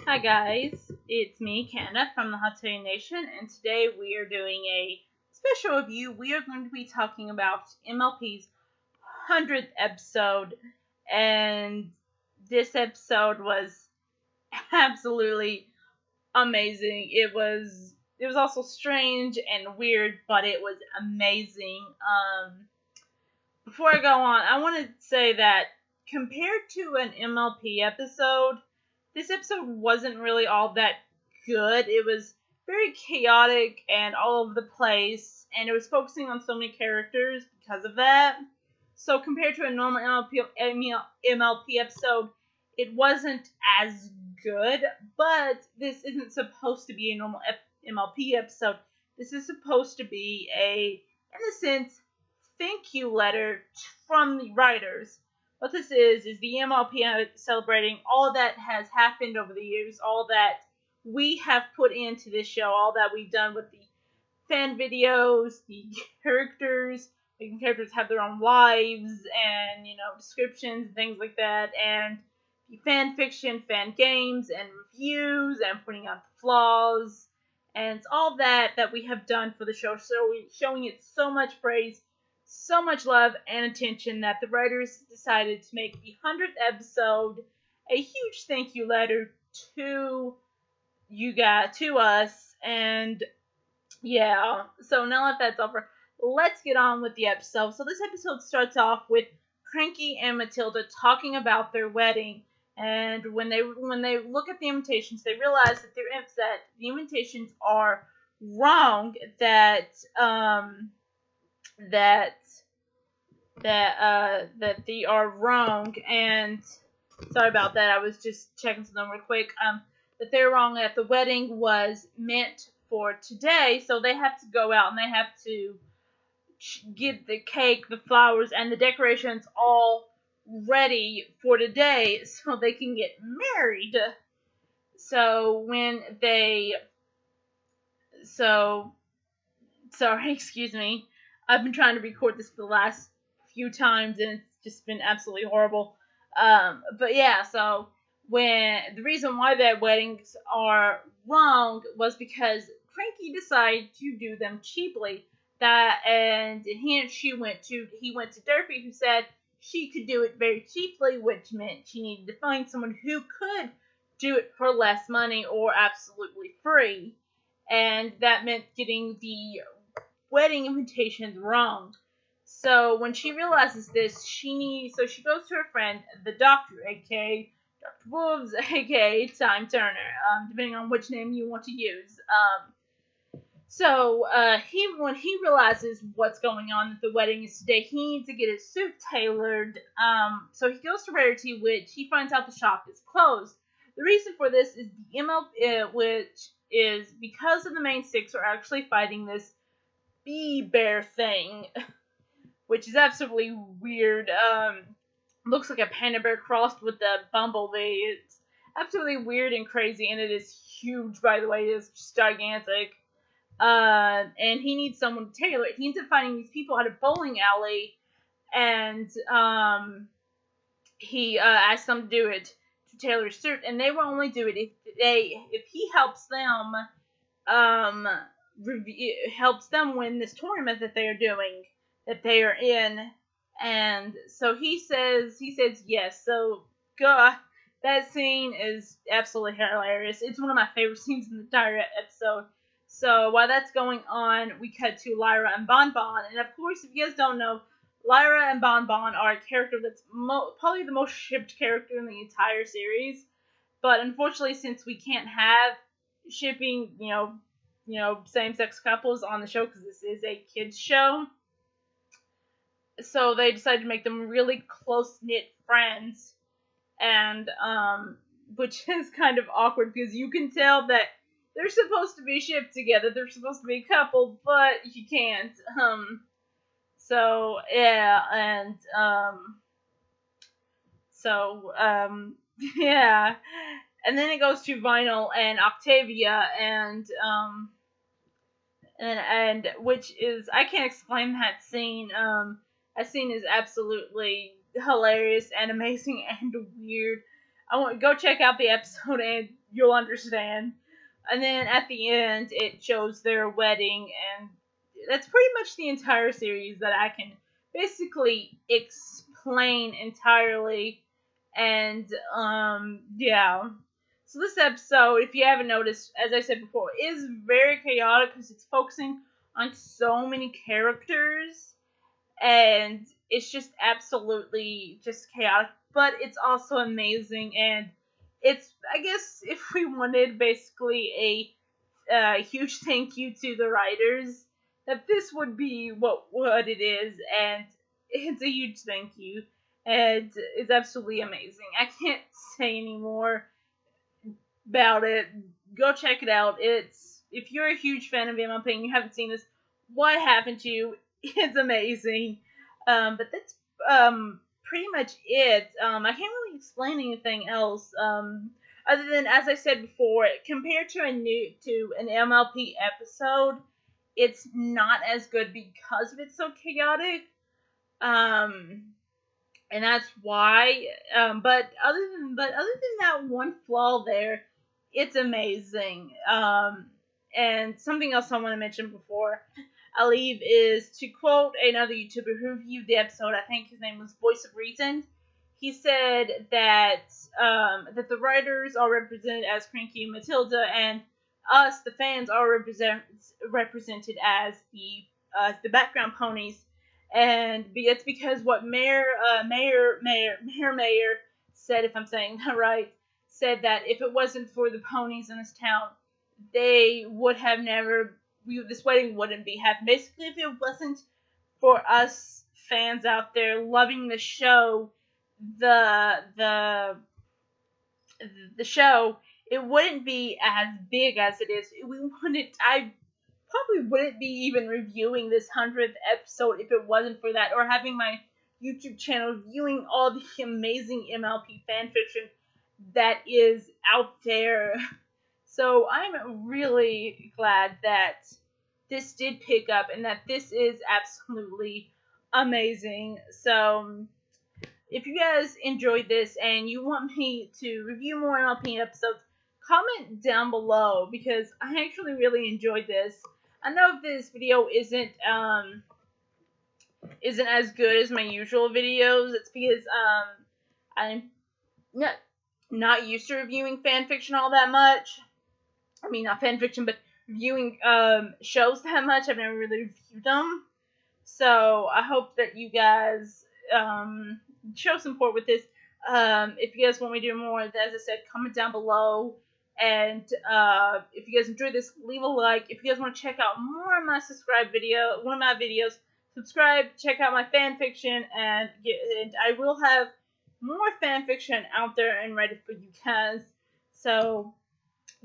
Hi guys, it's me, Canada from the Hatsune Nation, and today we are doing a special review. We are going to be talking about MLP's 100th episode, and this episode was absolutely amazing. It was also strange and weird, but it was amazing. Before I go on, I want to say that compared to an MLP episode, this episode wasn't really all that good. It was very chaotic and all over the place, and it was focusing on so many characters because of that. So compared to a normal MLP episode, it wasn't as good, but this isn't supposed to be a normal MLP episode. This is supposed to be in a sense, thank you letter from the writers. What this is the MLP celebrating all that has happened over the years, all that we have put into this show, all that we've done with the fan videos, the characters, making characters have their own lives and, descriptions and things like that, and the fan fiction, fan games, and reviews, and pointing out the flaws, and it's all that we have done for the show, so we're showing it so much praise, so much love and attention that the writers decided to make the 100th episode a huge thank you letter to you guys, to us, and yeah. So now that that's over, let's get on with the episode. So this episode starts off with Cranky and Matilda talking about their wedding, and when they look at the invitations, they realize that the invitations are wrong. That they are wrong, and sorry about that. I was just checking something real quick. That they're wrong. That the wedding was meant for today, so they have to go out and they have to get the cake, the flowers, and the decorations all ready for today, so they can get married. So when they, so sorry, excuse me. I've been trying to record this for the last few times, and it's just been absolutely horrible. But yeah, so when the reason why their weddings are wrong was because Cranky decided to do them cheaply. And he went to Derpy, who said she could do it very cheaply, which meant she needed to find someone who could do it for less money or absolutely free, and that meant getting the wedding invitations wrong. So when she realizes this, she goes to her friend, the Doctor, aka Dr. Wolves, aka Time Turner, depending on which name you want to use. When he realizes what's going on, that the wedding is today, he needs to get his suit tailored. So he goes to Rarity, which he finds out the shop is closed. The reason for this is the which is because of the main six are actually fighting this bee bear thing, which is absolutely weird. Looks like a panda bear crossed with a bumblebee. It's absolutely weird and crazy, and it is huge, by the way. It is just gigantic. And he needs someone to tailor it. He ends up finding these people at a bowling alley, and he asks them to do it, to tailor his suit, and they will only do it if he helps them helps them win this tournament that they are in, and so he says yes. So God, that scene is absolutely hilarious. It's one of my favorite scenes in the entire episode. So while that's going on, we cut to Lyra and Bon Bon, and of course, if you guys don't know, Lyra and Bon Bon are a character that's probably the most shipped character in the entire series. But unfortunately, since we can't have shipping, same-sex couples on the show because this is a kids show, so they decided to make them really close-knit friends, and which is kind of awkward because you can tell that they're supposed to be shipped together, they're supposed to be a couple, but you can't. So yeah, and yeah. And then it goes to Vinyl and Octavia, and which is, I can't explain that scene. That scene is absolutely hilarious and amazing and weird. I want go check out the episode and you'll understand. And then at the end, it shows their wedding, and that's pretty much the entire series that I can basically explain entirely. And yeah. So this episode, if you haven't noticed, as I said before, is very chaotic because it's focusing on so many characters, and it's just absolutely just chaotic, but it's also amazing. And it's, I guess, if we wanted basically a huge thank you to the writers, that this would be what it is. And it's a huge thank you, and it's absolutely amazing. I can't say any more about it. Go check it out. It's, if you're a huge fan of MLP and you haven't seen this, why haven't you? It's amazing. But that's pretty much it. I can't really explain anything else. Other than, as I said before, compared to an MLP episode, it's not as good because it's so chaotic. Um, and that's why. But other than that one flaw there, it's amazing. And something else I want to mention before I leave is to quote another YouTuber who reviewed the episode. I think his name was Voice of Reason. He said that that the writers are represented as Cranky and Matilda, and us, the fans, are represented as the background ponies. And it's because what Mayor said, if I'm saying that right, said that if it wasn't for the ponies in this town, they would have never. This wedding wouldn't be happening. Basically, if it wasn't for us fans out there loving the show, the the show, it wouldn't be as big as it is. We wouldn't. I probably wouldn't be even reviewing this 100th episode if it wasn't for that, or having my YouTube channel viewing all the amazing MLP fanfiction that is out there. So I'm really glad that this did pick up and that this is absolutely amazing. So if you guys enjoyed this and you want me to review more MLP episodes, comment down below because I actually really enjoyed this. I know this video isn't as good as my usual videos. It's because I'm not used to reviewing fan fiction all that much. I mean, not fan fiction, but reviewing shows that much. I've never really reviewed them. So I hope that you guys show support with this. If you guys want me to do more, as I said, comment down below. And if you guys enjoyed this, leave a like. If you guys want to check out more of my one of my videos, subscribe, check out my fan fiction, and I will have more fan fiction out there and ready for you guys. So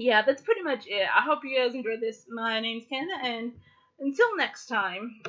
yeah, that's pretty much it. I hope you guys enjoyed this. My name's Ken, and until next time.